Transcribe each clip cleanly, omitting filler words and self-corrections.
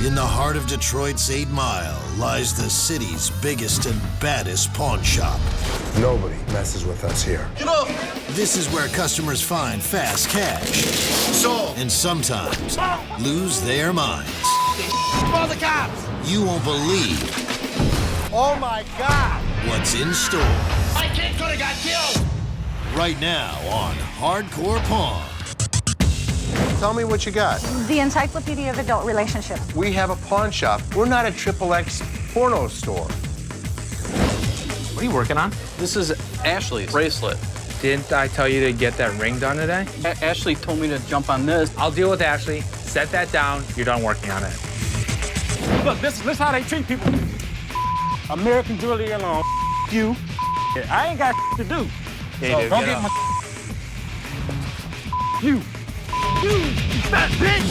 In the heart of Detroit's 8 Mile lies the city's biggest and baddest pawn shop. Nobody messes with us here. Get off! This is where customers find fast cash. Sold. And sometimes lose their minds. Call the cops! You won't believe. Oh my God! What's in store. My kid could have got killed! Right now on Hardcore Pawn. Tell me what you got. The Encyclopedia of Adult Relationships. We have a pawn shop. We're not a XXX porno store. What are you working on? This is Ashley's bracelet. Didn't I tell you to get that ring done today? Ashley told me to jump on this. I'll deal with Ashley. Set that down. You're done working on it. Look, this is how they treat people. American jewelry alone. You. I ain't got to do. Yeah, So you do. don't Get get up. my. You, fat bitch.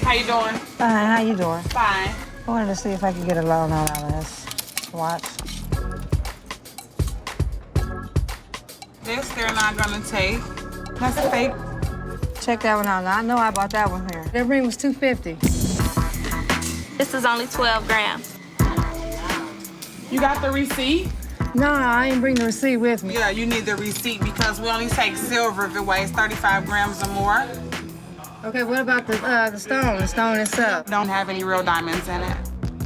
How you doing? Fine, how you doing? Fine. I wanted to see if I could get a loan on all of this watch. This they're not gonna take. That's a fake. Check that one out. Now, I know I bought that one here. That ring was $250. This is only 12 grams. You got the receipt? No, I ain't bring the receipt with me. Yeah, you need the receipt because we only take silver if it weighs 35 grams or more. Okay, what about the stone? The stone itself. Don't have any real diamonds in it.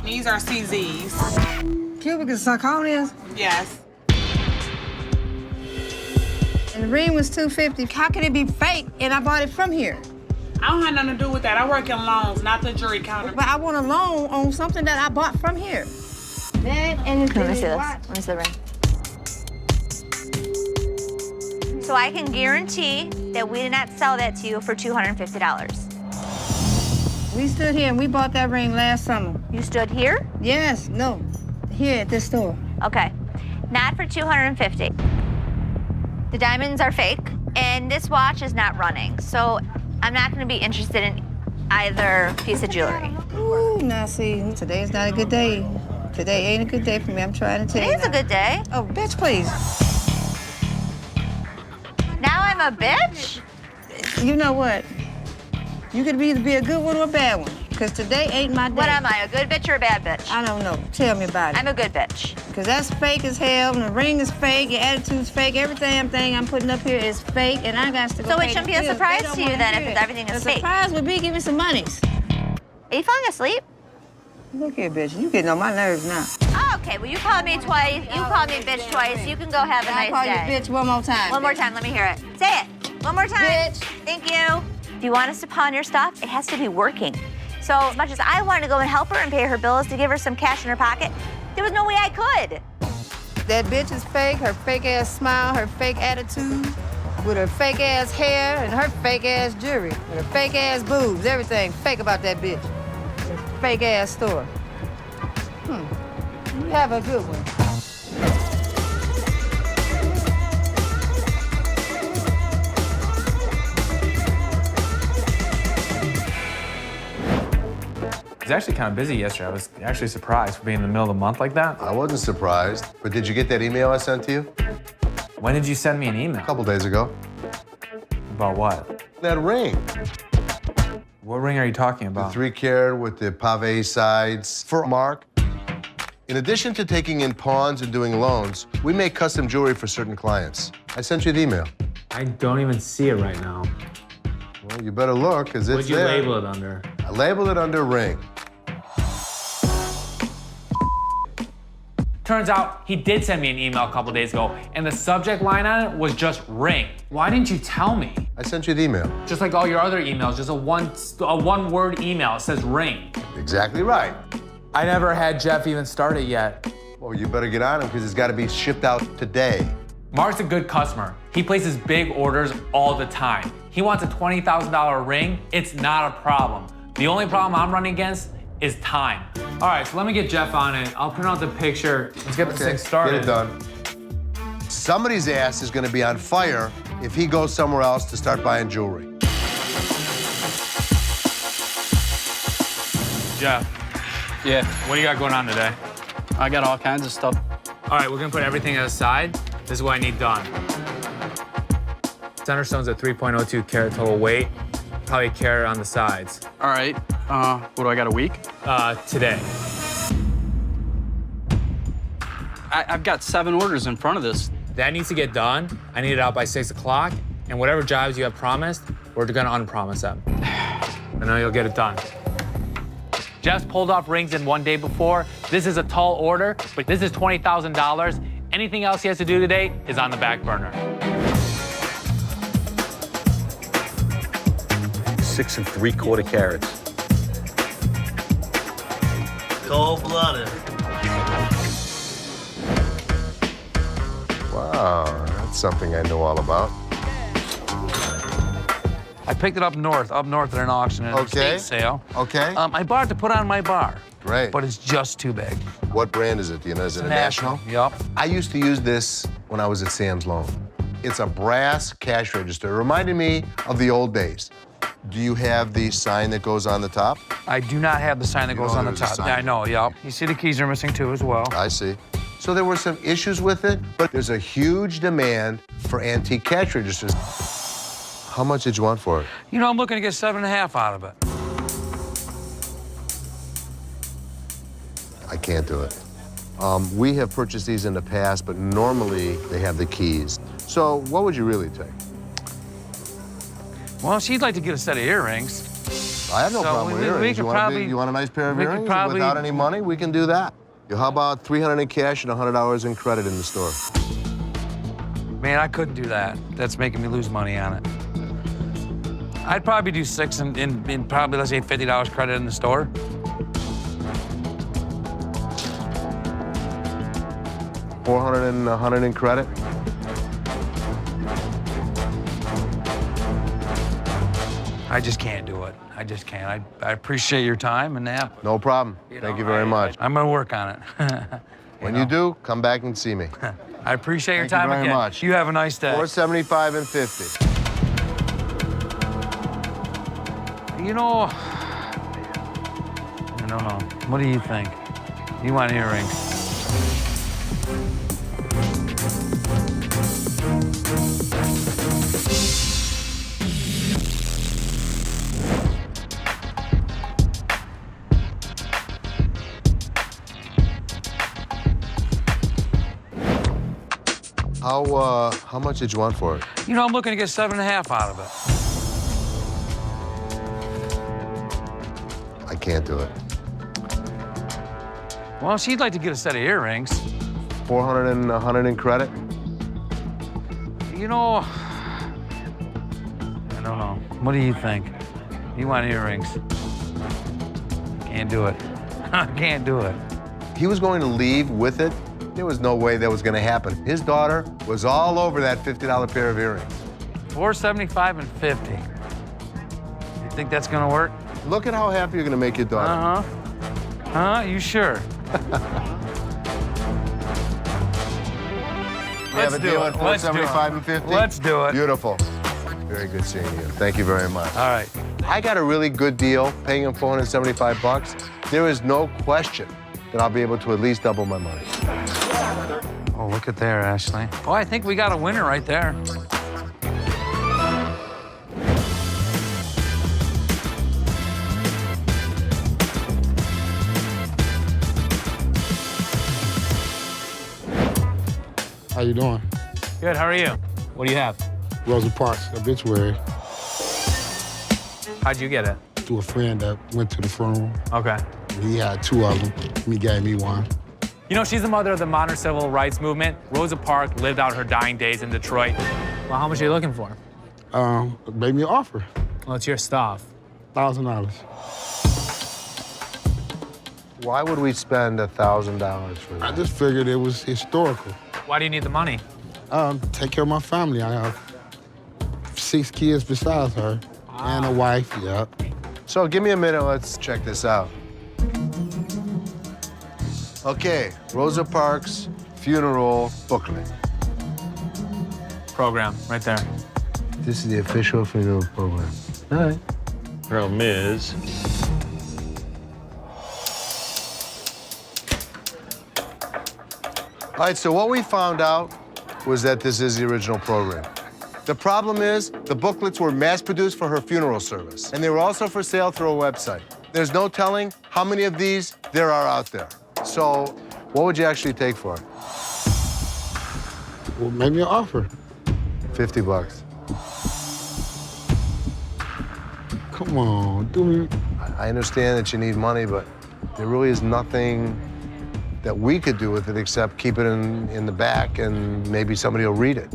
These are CZs. Cubic and zirconias? Yes. And the ring was $250. How can it be fake? And I bought it from here. I don't have nothing to do with that. I work in loans, not the jury counter. But I want a loan on something that I bought from here. That and Let me see this. Let me see the ring. So I can guarantee that we did not sell that to you for $250. We stood here and we bought that ring last summer. You stood here? Yes, no, here at this store. Okay. Not for $250. The diamonds are fake, and this watch is not running. So I'm not going to be interested in either piece of jewelry. Ooh, now see, today's not a good day. Today ain't a good day for me. I'm trying to tell you. It is a good day. Oh, bitch, please. Now I'm a bitch? You know what? You could either be a good one or a bad one, because today ain't my day. What am I, a good bitch or a bad bitch? I don't know. Tell me about it. I'm a good bitch. Because that's fake as hell, and the ring is fake, your attitude's fake, every damn thing I'm putting up here is fake, and I got to go So pay it shouldn't the be a bills. surprise They don't to you wanna then hear if it. everything is The fake. surprise would be give me some monies. Are you falling asleep? Look here, bitch. You getting on my nerves now. Oh, okay, well, you called me twice. You called me bitch twice. You can go have a I'll nice call day. you bitch one more time. One more time, let me hear it. Say it. One more time. Bitch. Thank you. If you want us to pawn your stuff, it has to be working. So as much as I wanted to go and help her and pay her bills to give her some cash in her pocket, there was no way I could. That bitch is fake, her fake ass smile, her fake attitude, with her fake ass hair and her fake ass jewelry, and her fake ass boobs, everything fake about that bitch. It's a fake ass store. You have a good one. I was actually kind of busy yesterday. I was actually surprised for being in the middle of the month like that. I wasn't surprised, but did you get that email I sent to you? When did you send me an email? A couple days ago. About what? That ring. What ring are you talking The about? 3-carat with the pave sides for Mark. In addition to taking in pawns and doing loans, we make custom jewelry for certain clients. I sent you the email. I don't even see it right now. Well, you better look, because it's What'd you there. label it under? I labeled it under ring. Turns out he did send me an email a couple days ago, and the subject line on it was just ring. Why didn't you tell me? I sent you the email. Just like all your other emails, just a one-word email. It says ring. Exactly right. I never had Jeff even start it yet. Well, you better get on him, because it's got to be shipped out today. Mark's a good customer. He places big orders all the time. He wants a $20,000 ring. It's not a problem. The only problem I'm running against is time. All right, so let me get Jeff on it. I'll print out the picture. Let's get this thing started. Get it done. Somebody's ass is going to be on fire if he goes somewhere else to start buying jewelry. Jeff, Yeah, what do you got going on today? I got all kinds of stuff. All right, we're gonna put everything aside. This is what I need done. Center stone's at 3.02 carat total weight, probably a carat on the sides. All right, what do I got, a week? Today. I've got 7 orders in front of this. That needs to get done. I need it out by 6 o'clock, and whatever jobs you have promised, we're gonna unpromise them. I know you'll get it done. Jeff's pulled off rings in 1 day before. This is a tall order, but this is $20,000. Anything else he has to do today is on the back burner. 6 3/4 carats. Cold-blooded. Wow, that's something I know all about. I picked it up north at an auction at an estate sale. Okay. I bought it to put on my bar. Great. But it's just too big. What brand is it? Do you know? Is it a National? Yep. I used to use this when I was at Sam's Loan. It's a brass cash register. It reminded me of the old days. Do you have the sign that goes on the top? I do not have the sign that goes on the there's a top. sign. Yeah, I know, yep. You see the keys are missing too as well. I see. So there were some issues with it, but there's a huge demand for antique cash registers. How much did you want for it? You know, I'm looking to get 7.5 out of it. I can't do it. We have purchased these in the past, but normally they have the keys. So what would you really take? Well, she'd like to get a set of earrings. I have no So problem with we earrings. could You want a nice pair of we could earrings probably- without any money? We can do that. How about $300 in cash and $100 in credit in the store? Man, I couldn't do that. That's making me lose money on it. I'd probably do 6 and probably, let's say, $50 credit in the store. $400 and $100 in credit? I just can't do it. I just can't. I appreciate your time and that. No problem. Thank you very much. I'm gonna work on it. When you do, come back and see me. I appreciate your Thank you time very again. much. You have a nice day. $475 and $50. You know, I don't know. What do you think? You want earrings? How much did you want for it? You know, I'm looking to get 7.5 out of it. I can't do it. Well, she'd like to get a set of earrings. $400 and $100 in credit? You know, I don't know. What do you think? You want earrings? Can't do it. I can't do it. He was going to leave with it. There was no way that was going to happen. His daughter was all over that $50 pair of earrings. $475 and $50. You think that's gonna work? Look at how happy you're going to make your daughter. You sure? We have a deal at $475 and $50? Let's do it. Beautiful. Very good seeing you. Thank you very much. All right. I got a really good deal, paying him $475. There is no question that I'll be able to at least double my money. Oh, look at there, Ashley. Oh, I think we got a winner right there. How you doing? Good, how are you? What do you have? Rosa Parks obituary How'd you get it? through a friend that went to the funeral. Okay. He had 2 of them. He gave me one. You know, she's the mother of the modern civil rights movement. Rosa Parks lived out her dying days in Detroit. Well, how much are you looking for? Made me an offer. Well, it's your stuff. $1,000. Why would we spend $1,000 for I that? just figured it was historical. Why do you need the money? Take care of my family. I have 6 kids besides her and a wife. Yep. So give me a minute, let's check this out. Okay, Rosa Parks funeral booklet. Program, right there. This is the official funeral program. All right. Problem is, All right, so what we found out was that this is the original program. The problem is the booklets were mass-produced for her funeral service, and they were also for sale through a website. There's no telling how many of these there are out there. So what would you actually take for it? Well, maybe an offer. $50. Come on, do me. I understand that you need money, but there really is nothing that we could do with it except keep it in the back and maybe somebody will read it.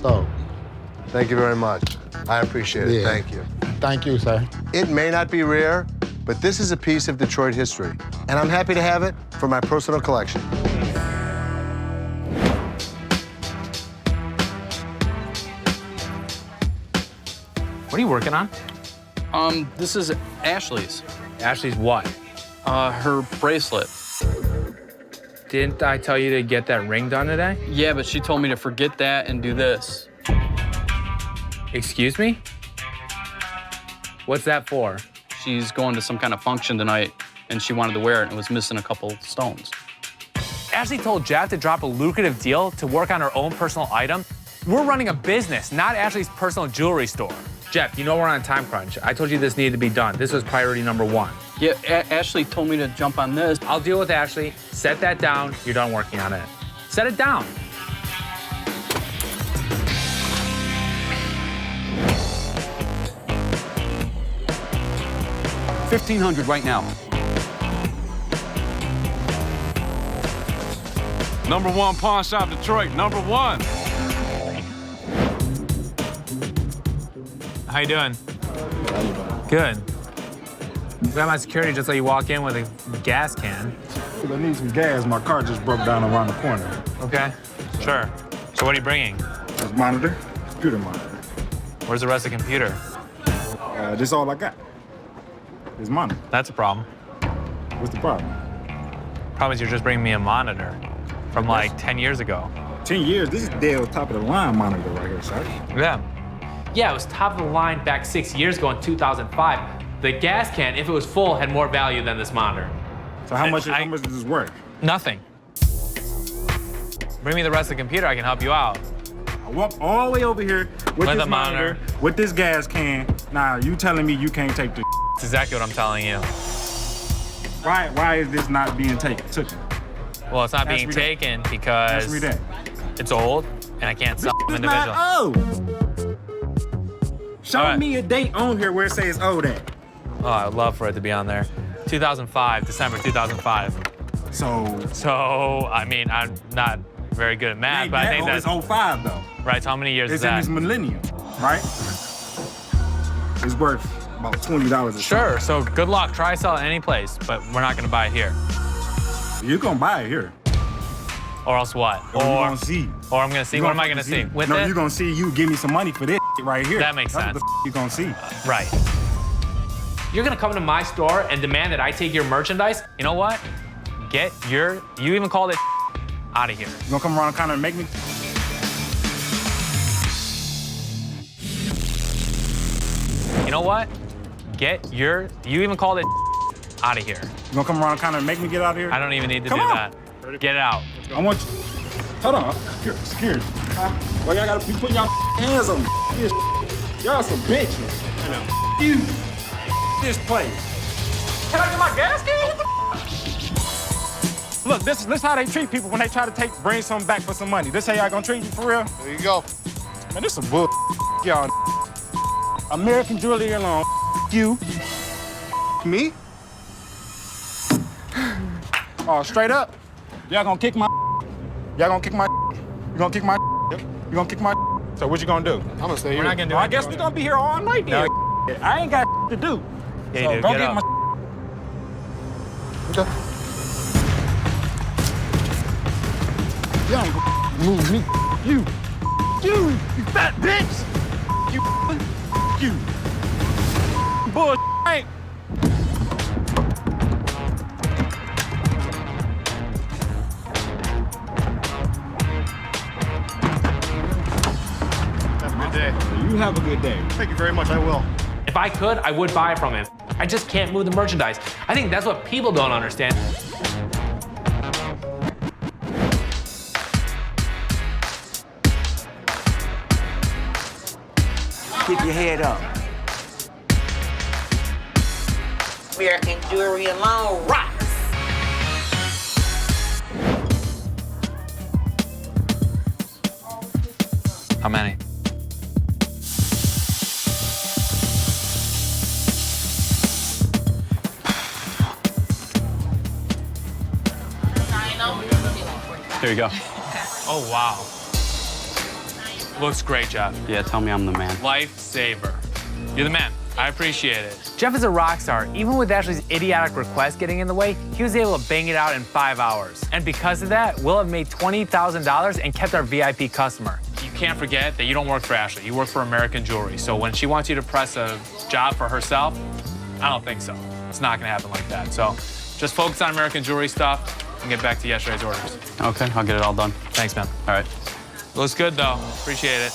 So, Thank you very much. I appreciate it. Yeah. Thank you. thank you, sir. It may not be rare, but this is a piece of Detroit history, and I'm happy to have it for my personal collection. What are you working on? This is Ashley's. Ashley's what? Her bracelet. Didn't I tell you to get that ring done today? Yeah, but she told me to forget that and do this. Excuse me? What's that for? She's going to some kind of function tonight, and she wanted to wear it, and it was missing a couple stones. Ashley told Jeff to drop a lucrative deal to work on her own personal item. We're running a business, not Ashley's personal jewelry store. Jeff, you know we're on a time crunch. I told you this needed to be done. This was priority number one. Yeah, Ashley told me to jump on this. I'll deal with Ashley. Set that down. You're done working on it. Set it down. $1,500 right now. #1 pawn shop Detroit, #1. How you doing? Good. Got my security just let you walk in with a gas can. I need some gas. My car just broke down around the corner. Okay, sure. So what are you bringing? This monitor, computer monitor. Where's the rest of the computer? This all I got. This monitor. That's a problem. What's the problem? Problem is you're just bringing me a monitor from like 10 years ago. 10 years, this is Dale's top of the line monitor right here, sir. Yeah. Yeah, it was top of the line back 6 years ago in 2005. The gas can, if it was full, had more value than this monitor. So how much is this worth? Nothing. Bring me the rest of the computer, I can help you out. I walked all the way over here with this monitor, with this gas can. Now, you telling me you can't take this? That's exactly what I'm telling you. Why is this not being taken? Well, it's not being taken because it's old and I can't sell them individually. Not old. Show me a date on here where it says old at. Oh, I'd love for it to be on there. 2005, December 2005. So, I mean, I'm not very good at math, but I think that's... It's 05, though. Right, so how many years is that? It's in this millennium, right? It's worth about $20 a Sure, so good luck. Try sell it any place, but we're not gonna buy it here. You're gonna buy it here. Or else what? Or you're gonna see. Or I'm gonna see. What am I gonna see? With no, it? you're gonna see you give me some money for this right here. That makes sense. That's what you're gonna see. Right. You're gonna come to my store and demand that I take your merchandise? You know what? You even called it out of here. You gonna come around and kind of make me? You know what? You even called it out of here. You gonna come around and kind of make me get out of here? I don't even need to do that. Get it out. I want you. Hold on. Security. Why y'all gotta be putting y'all hands on me? Y'all some bitches. I know. You. This place. Can I get my gas can? Look, this is how they treat people when they try to bring something back for some money. This how y'all gonna treat you for real? There you go. Man, this some bull, y'all. American jewelry alone. You. Me? Oh, straight up. Y'all gonna kick my. Y'all gonna kick my. You gonna kick my. You gonna kick my. So what you gonna do? I'm gonna stay here. We're not gonna do it. I guess we gonna be here all night then. No. I ain't got to do. Yeah, you so do. go Get get up. my. Okay. Y'all ain't gonna move me. You fat bitch. You. Bull. Ain't. Have a good day. You You have a good day. Thank you very much, I will. If I could, I would buy from him. I just can't move the merchandise. I think that's what people don't understand. Keep your head up. American jewelry alone rocks. How many? There you go. Oh, wow. Looks great, Jeff. Yeah, tell me I'm the man. Lifesaver. You're the man. I appreciate it. Jeff is a rock star. Even with Ashley's idiotic request getting in the way, he was able to bang it out in 5 hours. And because of that, we'll have made $20,000 and kept our VIP customer. You can't forget that you don't work for Ashley. You work for American Jewelry. So when she wants you to press a job for herself, I don't think so. It's not gonna happen like that. So just focus on American Jewelry stuff and get back to yesterday's orders. Okay, I'll get it all done. Thanks, man. All right. Looks good, though. Appreciate it.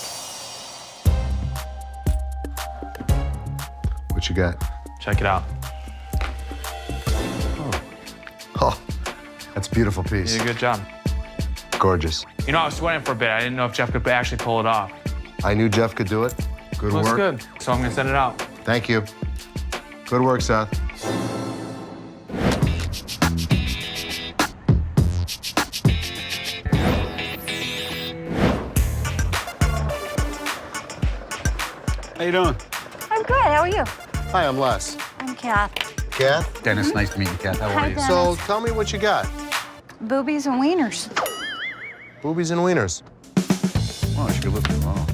What you got? Check it out. Oh, that's a beautiful You piece. did a good job. Gorgeous. You know, I was sweating for a bit. I didn't know if Jeff could actually pull it off. I knew Jeff could do it. Good Looks work. good. So I'm gonna send it out. Thank you. Good work, Seth. How you doing? I'm good. How are you? Hi, I'm Les. I'm Kath. Kath? Dennis, nice to meet you, Kath. How Hi, are you? Dennis. So tell me what you got. Boobies and wieners. Boobies and wieners. Oh, she could look. Oh.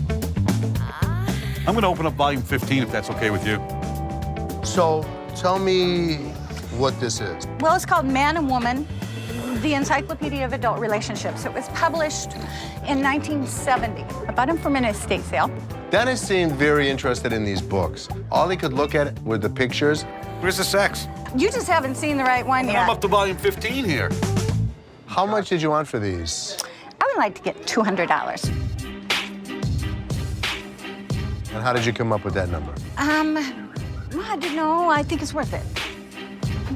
I'm going to open up volume 15 if that's okay with you. So tell me what this is. Well, it's called Man and Woman, the Encyclopedia of Adult Relationships. It was published in 1970. I bought them from an estate sale. Dennis seemed very interested in these books. All he could look at were the pictures. Where's the sex? You just haven't seen the right one And yet. I'm up to volume 15 here. How much did you want for these? I would like to get $200. And how did you come up with that number? I don't know. I think it's worth it.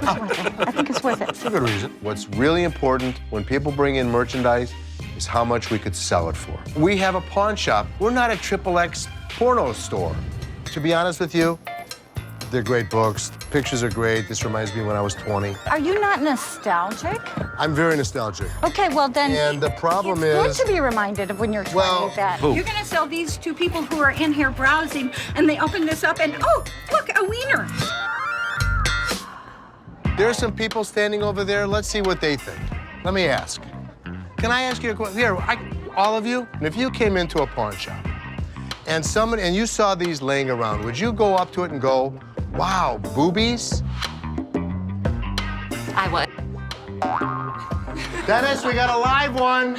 I think it's worth it. It's a good reason. What's really important when people bring in merchandise is how much we could sell it for. We have a pawn shop. We're not a XXX porno store. To be honest with you, they're great books. The pictures are great. This reminds me when I was 20. Are you not nostalgic? I'm very nostalgic. Okay, well then. And the problem it's is. good to be reminded of when you're 20 Well, that. who? You're gonna sell these to people who are in here browsing, and they open this up, and oh, look, a wiener. There's some people standing over there. Let's see what they think. Let me ask. Can I ask you a question? Here, all of you, and if you came into a pawn shop and you saw these laying around, would you go up to it and go, wow, boobies? I would. Dennis, we got a live one.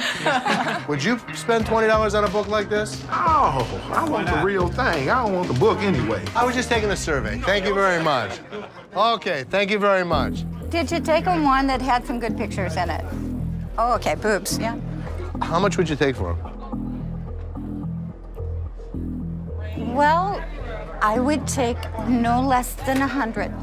Would you spend $20 on a book like this? Oh, I want the real thing. I don't want the book anyway. I was just taking a survey. Thank you very much. Okay, thank you very much. Did you take on one that had some good pictures in it? Oh, okay, boobs, yeah. How much would you take for them? Well, I would take no less than 100.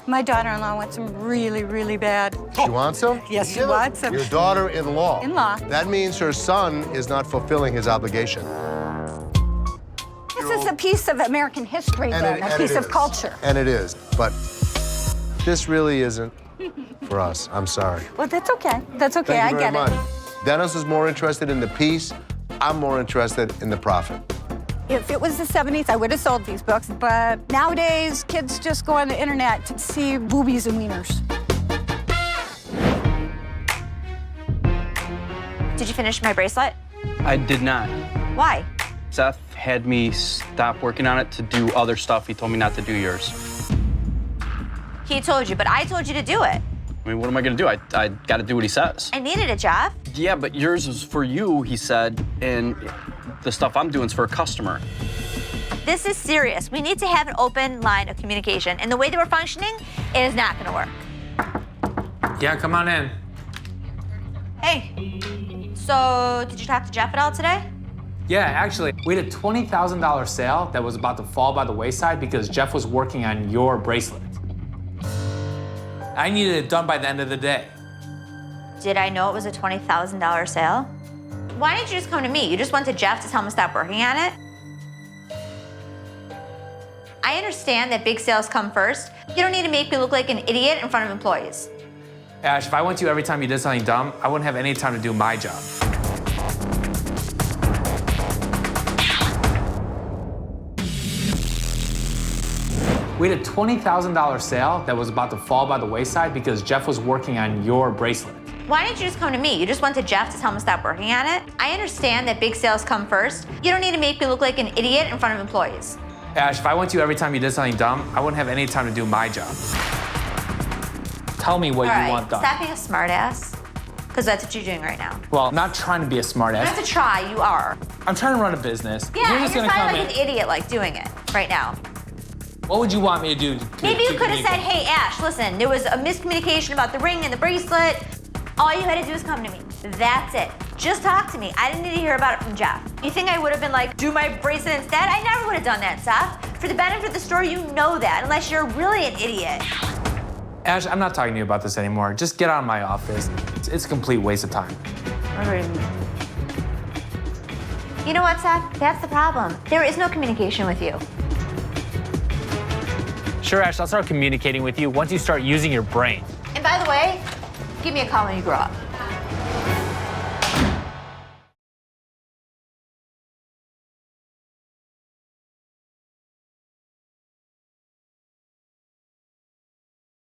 My daughter-in-law wants them really, really bad. She wants them? Yes, she wants them. Your daughter-in-law. In-law. That means her son is not fulfilling his obligation. This is a piece of American history, then, a piece of culture. And it is, but this really isn't for us. I'm sorry. Well, that's okay. That's okay. Thank you I very get much. Dennis is more interested in the piece. I'm more interested in the profit. If it was the 70s, I would have sold these books, but nowadays, kids just go on the internet to see boobies and wieners. Did you finish my bracelet? I did not. Why? Seth had me stop working on it to do other stuff. He told me not to do yours. He told you, but I told you to do it. I mean, what am I gonna do? I gotta do what he says. I needed it, Jeff. Yeah, but yours is for you, he said, and the stuff I'm doing is for a customer. This is serious. We need to have an open line of communication, and the way that we're functioning, it is not gonna work. Yeah, come on in. Hey, so did you talk to Jeff at all today? Yeah, actually, we had a $20,000 sale that was about to fall by the wayside because Jeff was working on your bracelet. I needed it done by the end of the day. Did I know it was a $20,000 sale? Why didn't you just come to me? You just went to Jeff to tell him to stop working on it? I understand that big sales come first. You don't need to make me look like an idiot in front of employees. Ash, if I went to you every time you did something dumb, I wouldn't have any time to do my job. We had a $20,000 sale that was about to fall by the wayside because Jeff was working on your bracelet. Why didn't you just come to me? You just went to Jeff to tell him to stop working on it? I understand that big sales come first. You don't need to make me look like an idiot in front of employees. Ash, if I went to you every time you did something dumb, I wouldn't have any time to do my job. Tell me what you want done. Stop being a smartass, because that's what you're doing right now. Well, I'm not trying to be a smartass. You have to try, you are. I'm trying to run a business. Yeah, you're just you're gonna come probably like an idiot like doing it right now. What would you want me to do? Maybe you could have said, hey, Ash, listen, there was a miscommunication about the ring and the bracelet. All you had to do was come to me. That's it. Just talk to me. I didn't need to hear about it from Jeff. You think I would have been like, do my bracelet instead? I never would have done that, Seth. For the benefit of the store, you know that, unless you're really an idiot. Ash, I'm not talking to you about this anymore. Just get out of my office. It's a complete waste of time. You know what, Seth? That's the problem. There is no communication with you. Sure, Ash, I'll start communicating with you once you start using your brain. And by the way, give me a call when you grow up.